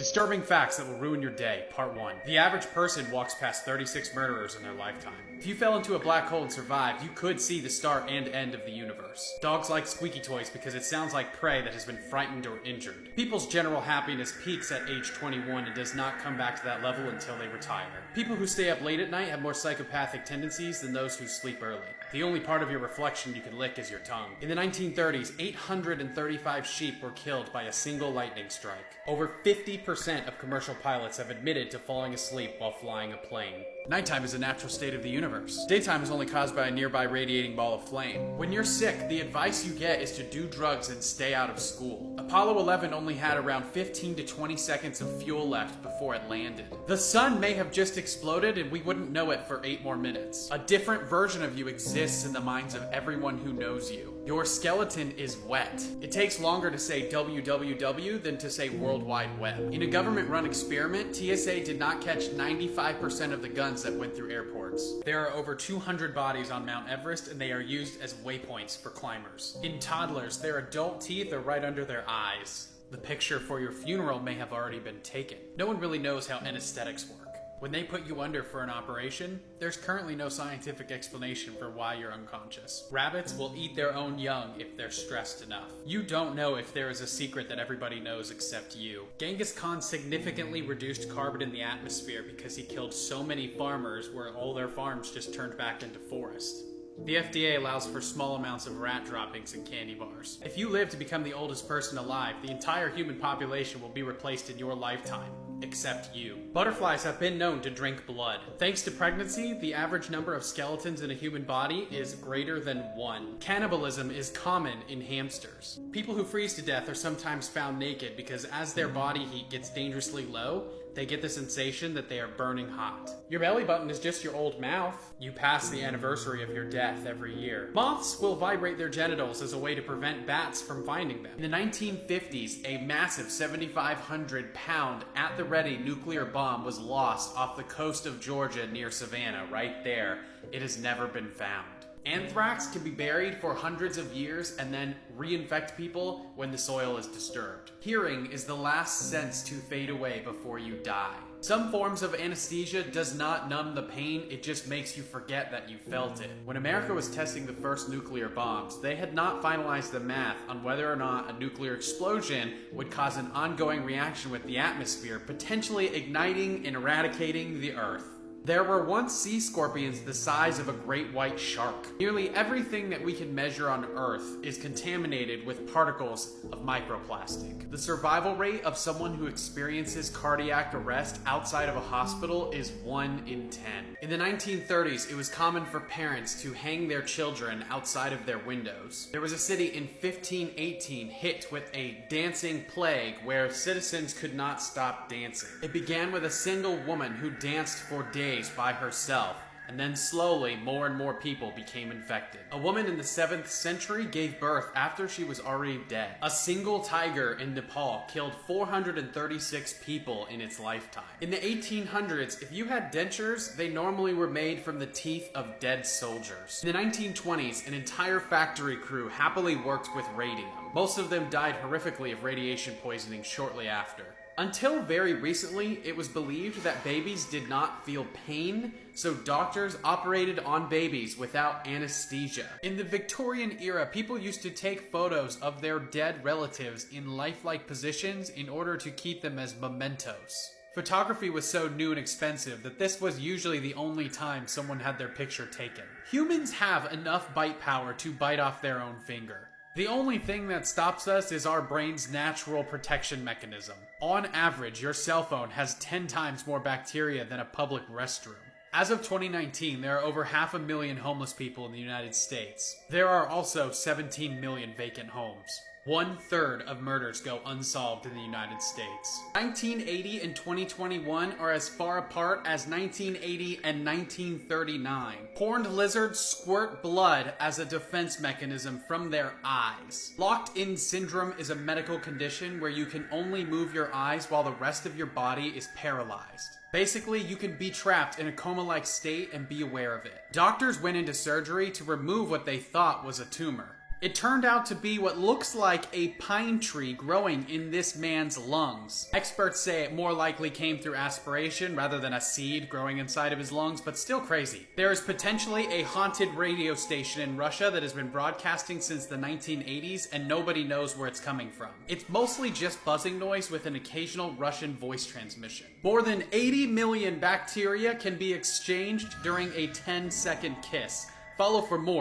Disturbing facts that will ruin your day, part 1. The average person walks past 36 murderers in their lifetime. If you fell into a black hole and survived, you could see the start and end of the universe. Dogs like squeaky toys because it sounds like prey that has been frightened or injured. People's general happiness peaks at age 21 and does not come back to that level until they retire. People who stay up late at night have more psychopathic tendencies than those who sleep early. The only part of your reflection you can lick is your tongue. In the 1930s, 835 sheep were killed by a single lightning strike. Over 50% of commercial pilots have admitted to falling asleep while flying a plane. Nighttime is a natural state of the universe. Daytime is only caused by a nearby radiating ball of flame. When you're sick, the advice you get is to do drugs and stay out of school. Apollo 11 only had around 15 to 20 seconds of fuel left before it landed. The sun may have just exploded and we wouldn't know it for 8 more minutes. A different version of you exists in the minds of everyone who knows you. Your skeleton is wet. It takes longer to say www than to say World Wide Web. In a government-run experiment, TSA did not catch 95% of the guns that went through airports. There are over 200 bodies on Mount Everest, and they are used as waypoints for climbers. In toddlers, their adult teeth are right under their eyes. The picture for your funeral may have already been taken. No one really knows how anesthetics work. When they put you under for an operation, there's currently no scientific explanation for why you're unconscious. Rabbits will eat their own young if they're stressed enough. You don't know if there is a secret that everybody knows except you. Genghis Khan significantly reduced carbon in the atmosphere because he killed so many farmers where all their farms just turned back into forest. The FDA allows for small amounts of rat droppings in candy bars. If you live to become the oldest person alive, the entire human population will be replaced in your lifetime. Except you. Butterflies have been known to drink blood. Thanks to pregnancy, the average number of skeletons in a human body is greater than 1. Cannibalism is common in hamsters. People who freeze to death are sometimes found naked because as their body heat gets dangerously low, they get the sensation that they are burning hot. Your belly button is just your old mouth. You pass the anniversary of your death every year. Moths will vibrate their genitals as a way to prevent bats from finding them. In the 1950s, a massive 7,500-pound at-the-ready nuclear bomb was lost off the coast of Georgia near Savannah, right there. It has never been found. Anthrax can be buried for hundreds of years and then reinfect people when the soil is disturbed. Hearing is the last sense to fade away before you die. Some forms of anesthesia does not numb the pain, it just makes you forget that you felt it. When America was testing the first nuclear bombs, they had not finalized the math on whether or not a nuclear explosion would cause an ongoing reaction with the atmosphere, potentially igniting and eradicating the Earth. There were once sea scorpions the size of a great white shark. Nearly everything that we can measure on Earth is contaminated with particles of microplastic. The survival rate of someone who experiences cardiac arrest outside of a hospital is 1 in 10. In the 1930s, it was common for parents to hang their children outside of their windows. There was a city in 1518 hit with a dancing plague where citizens could not stop dancing. It began with a single woman who danced for days by herself, and then slowly more and more people became infected. A woman in the 7th century gave birth after she was already dead. A single tiger in Nepal killed 436 people in its lifetime. In the 1800s, if you had dentures, they normally were made from the teeth of dead soldiers. In the 1920s, an entire factory crew happily worked with radium. Most of them died horrifically of radiation poisoning shortly after. Until very recently, it was believed that babies did not feel pain, so doctors operated on babies without anesthesia. In the Victorian era, people used to take photos of their dead relatives in lifelike positions in order to keep them as mementos. Photography was so new and expensive that this was usually the only time someone had their picture taken. Humans have enough bite power to bite off their own finger. The only thing that stops us is our brain's natural protection mechanism. On average, your cell phone has 10 times more bacteria than a public restroom. As of 2019, there are over 500,000 homeless people in the United States. There are also 17 million vacant homes. 1/3 of murders go unsolved in the United States. 1980 and 2021 are as far apart as 1980 and 1939. Horned lizards squirt blood as a defense mechanism from their eyes. Locked-in syndrome is a medical condition where you can only move your eyes while the rest of your body is paralyzed. Basically, you can be trapped in a coma-like state and be aware of it. Doctors went into surgery to remove what they thought was a tumor. It turned out to be what looks like a pine tree growing in this man's lungs. Experts say it more likely came through aspiration rather than a seed growing inside of his lungs, but still crazy. There is potentially a haunted radio station in Russia that has been broadcasting since the 1980s, and nobody knows where it's coming from. It's mostly just buzzing noise with an occasional Russian voice transmission. More than 80 million bacteria can be exchanged during a 10-second kiss. Follow for more.